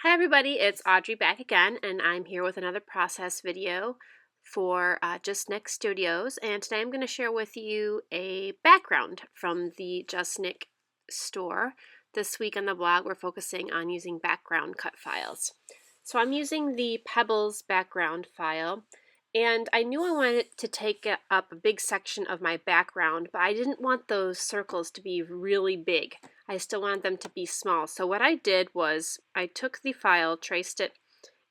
Hi everybody, it's Audrey back again, and I'm here with another process video for Just Nick Studios, and today I'm going to share with you a background from the Just Nick store. This week on the blog we're focusing on using background cut files. So I'm using the Pebbles background file, and I knew I wanted to take up a big section of my background, but I didn't want those circles to be really big. I still wanted them to be small. So what I did was I took the file, traced it,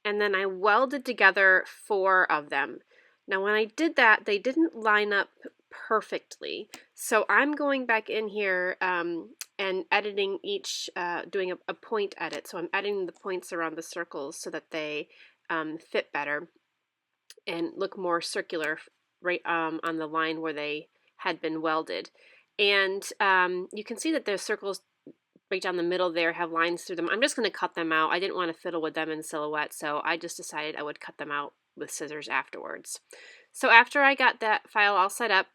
and then I welded together 4 of them. Now when I did that, they didn't line up perfectly. So I'm going back in here and editing each, doing a point edit. So I'm editing the points around the circles so that they fit better and look more circular right on the line where they had been welded. And you can see that the circles right down the middle there have lines through them. I'm just going to cut them out. I didn't want to fiddle with them in Silhouette, so I just decided I would cut them out with scissors afterwards. So after I got that file all set up,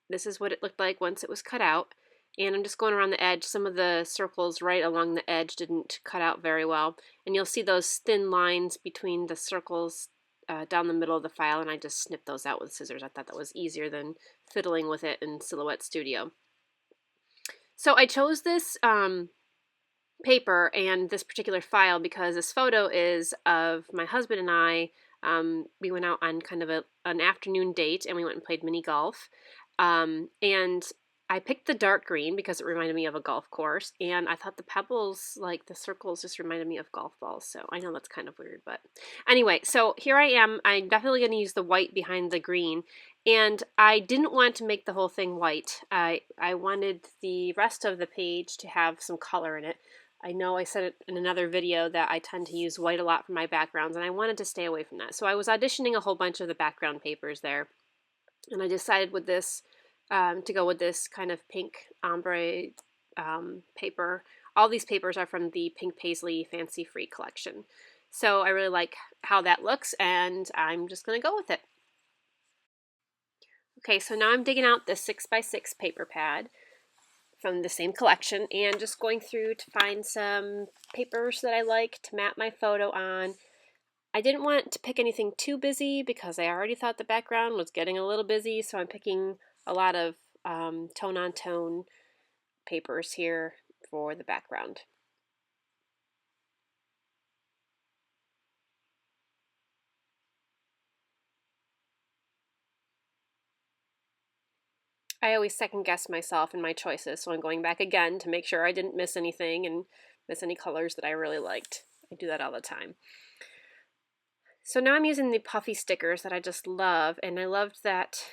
this is what it looked like once it was cut out. And I'm just going around the edge. Some of the circles right along the edge didn't cut out very well. And you'll see those thin lines between the circles down the middle of the file, and I just snipped those out with scissors. I thought that was easier than fiddling with it in Silhouette Studio. So I chose this paper and this particular file because this photo is of my husband and I. We went out on kind of an afternoon date and we went and played mini golf. And I picked the dark green because it reminded me of a golf course, and I thought the pebbles, like the circles, just reminded me of golf balls. So I know that's kind of weird, but anyway, so here I am. I'm definitely going to use the white behind the green, and I didn't want to make the whole thing white. I wanted the rest of the page to have some color in it. I know I said it in another video that I tend to use white a lot for my backgrounds, and I wanted to stay away from that. So I was auditioning a whole bunch of the background papers there, and I decided with this to go with this kind of pink ombre paper. All these papers are from the Pink Paislee Fancy Free collection. So I really like how that looks, and I'm just going to go with it. Okay, so now I'm digging out the 6x6 paper pad from the same collection and just going through to find some papers that I like to map my photo on. I didn't want to pick anything too busy because I already thought the background was getting a little busy, so I'm picking a lot of tone-on-tone papers here for the background. I always second guess myself in my choices, so I'm going back again to make sure I didn't miss anything and miss any colors that I really liked. I do that all the time. So now I'm using the puffy stickers that I just love, and I loved that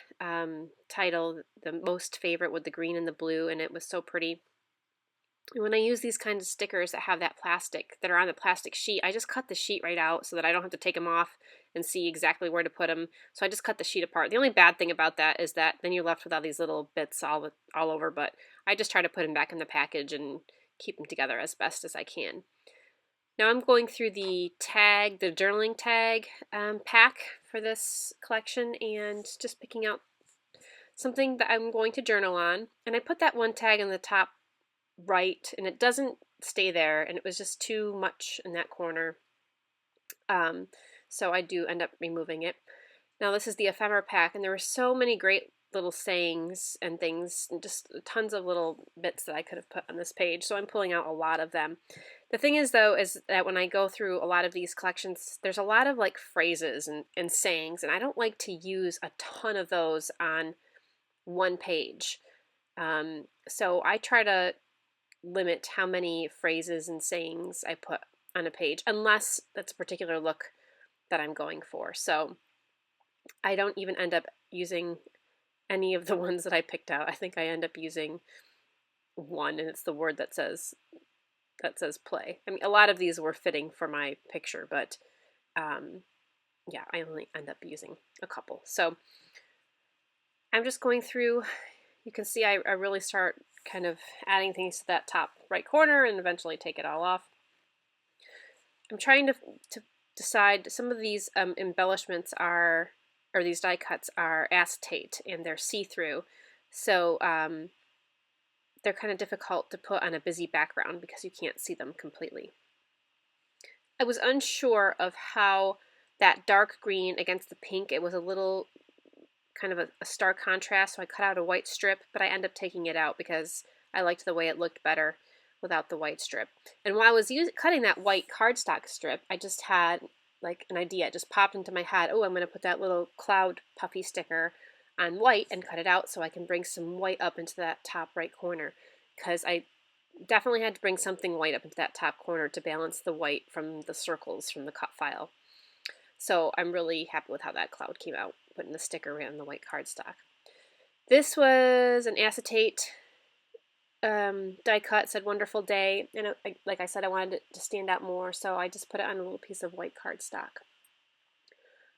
title, the most favorite, with the green and the blue, and it was so pretty. And when I use these kinds of stickers that have that plastic, that are on the plastic sheet, I just cut the sheet right out so that I don't have to take them off and see exactly where to put them. So I just cut the sheet apart. The only bad thing about that is that then you're left with all these little bits all over, but I just try to put them back in the package and keep them together as best as I can. Now I'm going through the tag, the journaling tag pack for this collection, and just picking out something that I'm going to journal on. And I put that one tag in the top right, and it doesn't stay there, and it was just too much in that corner. So I do end up removing it. Now this is the ephemera pack, and there were so many great little sayings and things, and just tons of little bits that I could have put on this page, so I'm pulling out a lot of them. The thing is, though, is that when I go through a lot of these collections, there's a lot of like phrases and sayings, and I don't like to use a ton of those on one page. So I try to limit how many phrases and sayings I put on a page, unless that's a particular look that I'm going for. So I don't even end up using any of the ones that I picked out. I think I end up using one, and it's the word that says play. I mean, a lot of these were fitting for my picture, but yeah, I only end up using a couple. So I'm just going through. You can see I really start kind of adding things to that top right corner and eventually take it all off. I'm trying to decide, some of these embellishments are, or these die cuts are acetate and they're see-through, so they're kind of difficult to put on a busy background because you can't see them completely. I was unsure of how that dark green against the pink, it was a little kind of a stark contrast, so I cut out a white strip, but I ended up taking it out because I liked the way it looked better without the white strip. And while I was cutting that white cardstock strip, I just had like an idea. It just popped into my head, oh, I'm going to put that little cloud puffy sticker on white and cut it out so I can bring some white up into that top right corner, because I definitely had to bring something white up into that top corner to balance the white from the circles from the cut file. So I'm really happy with how that cloud came out, putting the sticker in the white cardstock. This was an acetate die cut, said wonderful day, and like I said, I wanted it to stand out more, so I just put it on a little piece of white cardstock.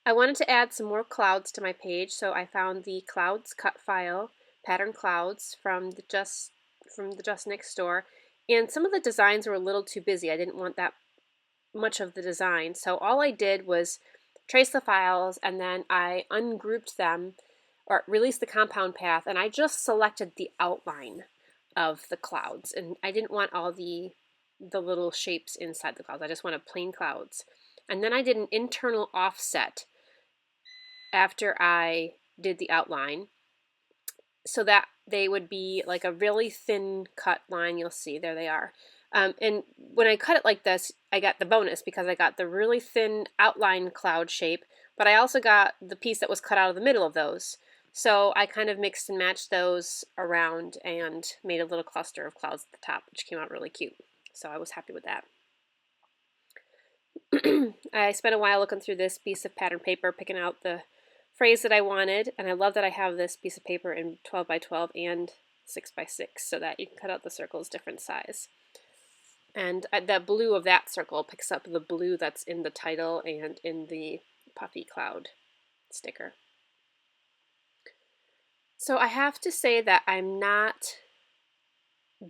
I wanted to add some more clouds to my page, so I found the clouds cut file, pattern clouds from the Just Nick store, and some of the designs were a little too busy. I didn't want that much of the design, so all I did was trace the files, and then I ungrouped them or released the compound path, and I just selected the outline of the clouds, and I didn't want all the little shapes inside the clouds. I just wanted plain clouds. And then I did an internal offset after I did the outline, so that they would be like a really thin cut line. You'll see, there they are. And when I cut it like this, I got the bonus because I got the really thin outline cloud shape, but I also got the piece that was cut out of the middle of those. So I kind of mixed and matched those around and made a little cluster of clouds at the top, which came out really cute. So I was happy with that. I spent a while looking through this piece of pattern paper, picking out the phrase that I wanted, and I love that I have this piece of paper in 12 by 12 and 6 by 6 so that you can cut out the circles different size. And the blue of that circle picks up the blue that's in the title and in the puffy cloud sticker. So I have to say that I'm not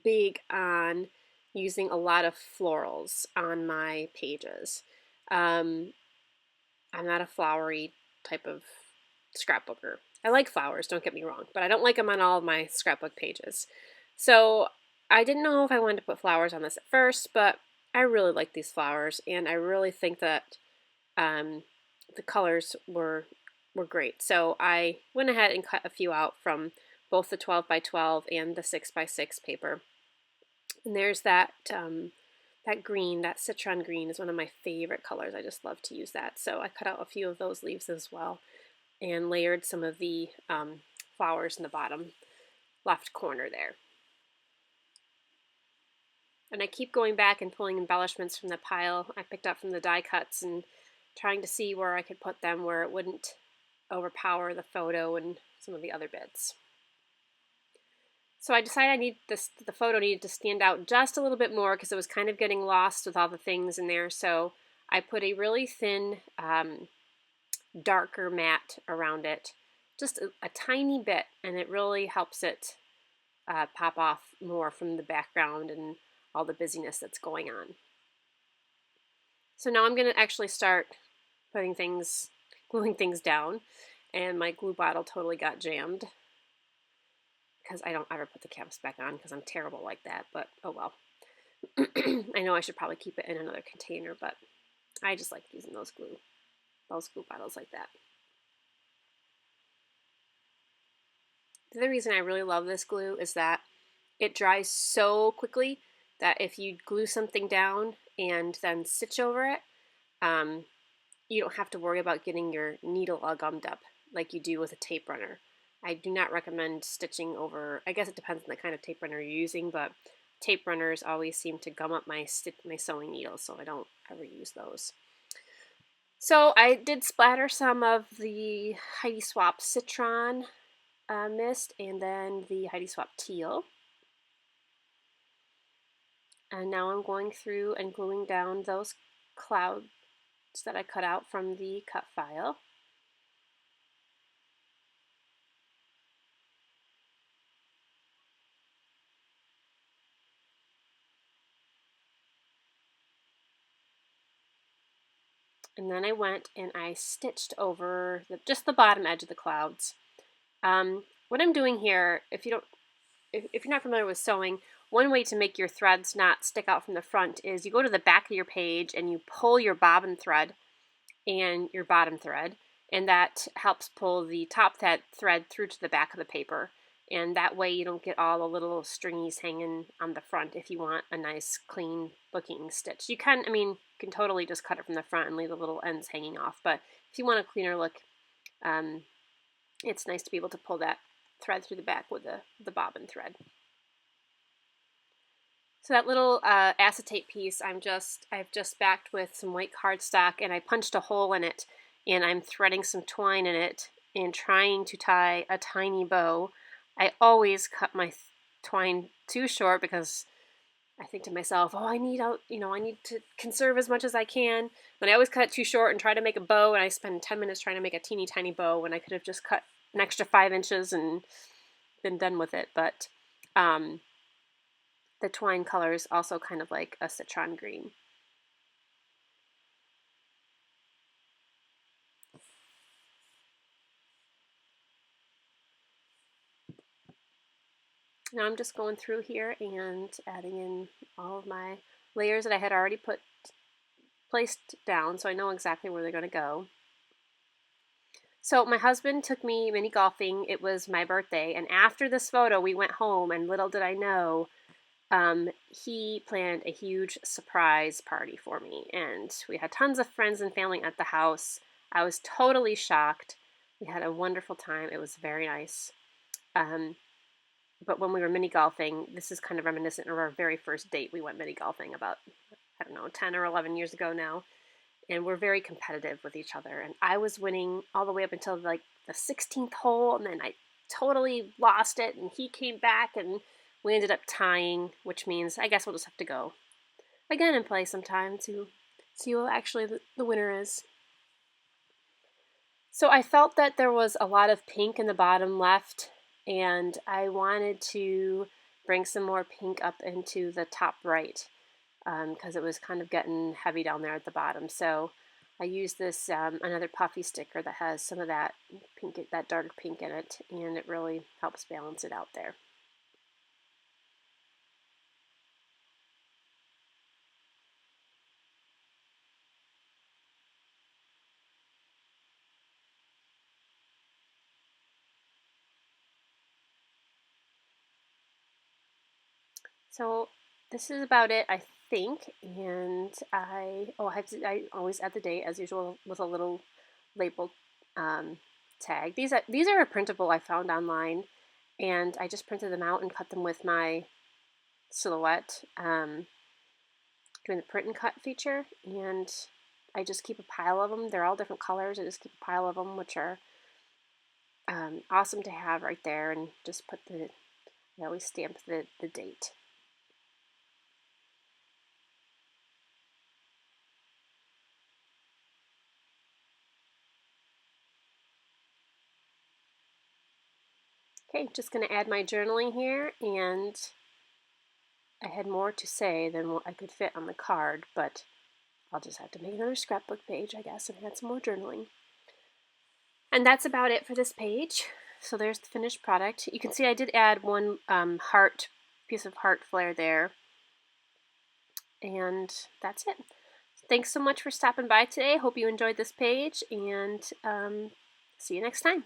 big on using a lot of florals on my pages. I'm not a flowery type of scrapbooker. I like flowers, don't get me wrong, but I don't like them on all of my scrapbook pages. So I didn't know if I wanted to put flowers on this at first, but I really like these flowers, and I really think that the colors were great. So I went ahead and cut a few out from both the 12 by 12 and the 6 by 6 paper. And there's that that green, that citron green is one of my favorite colors. I just love to use that. So I cut out a few of those leaves as well and layered some of the flowers in the bottom left corner there. And I keep going back and pulling embellishments from the pile I picked up from the die cuts and trying to see where I could put them where it wouldn't overpower the photo and some of the other bits. So I decided the photo needed to stand out just a little bit more because it was kind of getting lost with all the things in there. So I put a really thin, darker matte around it, just a tiny bit, and it really helps it pop off more from the background and all the busyness that's going on. So now I'm going to actually start gluing things down, and my glue bottle totally got jammed because I don't ever put the caps back on because I'm terrible like that, but oh well. I know I should probably keep it in another container, but I just like using those glue bottles like that. The other reason I really love this glue is that it dries so quickly that if you glue something down and then stitch over it, you don't have to worry about getting your needle all gummed up like you do with a tape runner. I do not recommend stitching over, I guess it depends on the kind of tape runner you're using, but tape runners always seem to gum up my sewing needles, so I don't ever use those. So I did splatter some of the Heidi Swapp Citron mist and then the Heidi Swapp Teal. And now I'm going through and gluing down those clouds that I cut out from the cut file. And then I went and I stitched over just the bottom edge of the clouds. What I'm doing here, if you're not familiar with sewing, one way to make your threads not stick out from the front is you go to the back of your page and you pull your bobbin thread and your bottom thread, and that helps pull the top thread through to the back of the paper. And that way you don't get all the little stringies hanging on the front if you want a nice clean looking stitch. You can, you can totally just cut it from the front and leave the little ends hanging off, but if you want a cleaner look, it's nice to be able to pull that thread through the back with the bobbin thread. So that little acetate piece I've just backed with some white cardstock, and I punched a hole in it, and I'm threading some twine in it and trying to tie a tiny bow. I always cut my twine too short because I think to myself, oh, I need to conserve as much as I can. But I always cut it too short and try to make a bow, and I spend 10 minutes trying to make a teeny tiny bow when I could have just cut an extra 5 inches and been done with it. But the twine color is also kind of like a citron green. Now I'm just going through here and adding in all of my layers that I had already placed down, so I know exactly where they're going to go. So my husband took me mini golfing. It was my birthday, and after this photo we went home, and little did I know, he planned a huge surprise party for me, and we had tons of friends and family at the house. I was totally shocked. We had a wonderful time. It was very nice. But when we were mini golfing, this is kind of reminiscent of our very first date. We went mini golfing about, 10 or 11 years ago now. And we're very competitive with each other. And I was winning all the way up until like the 16th hole, and then I totally lost it, and he came back, and we ended up tying, which means I guess we'll just have to go again and play sometime to see who actually the winner is. So I felt that there was a lot of pink in the bottom left, and I wanted to bring some more pink up into the top right because it was kind of getting heavy down there at the bottom. So I used this another puffy sticker that has some of that pink, that dark pink in it, and it really helps balance it out there. So this is about it, I think, and I always add the date as usual with a little label tag. These are a printable I found online, and I just printed them out and cut them with my Silhouette doing the print and cut feature, and I just keep a pile of them. They're all different colors. I just keep a pile of them, which are awesome to have right there, and just put I always stamp the date. Okay, just going to add my journaling here, and I had more to say than what I could fit on the card, but I'll just have to make another scrapbook page, I guess, and add some more journaling. And that's about it for this page. So there's the finished product. You can see I did add one piece of heart flare there. And that's it. Thanks so much for stopping by today. Hope you enjoyed this page, and see you next time.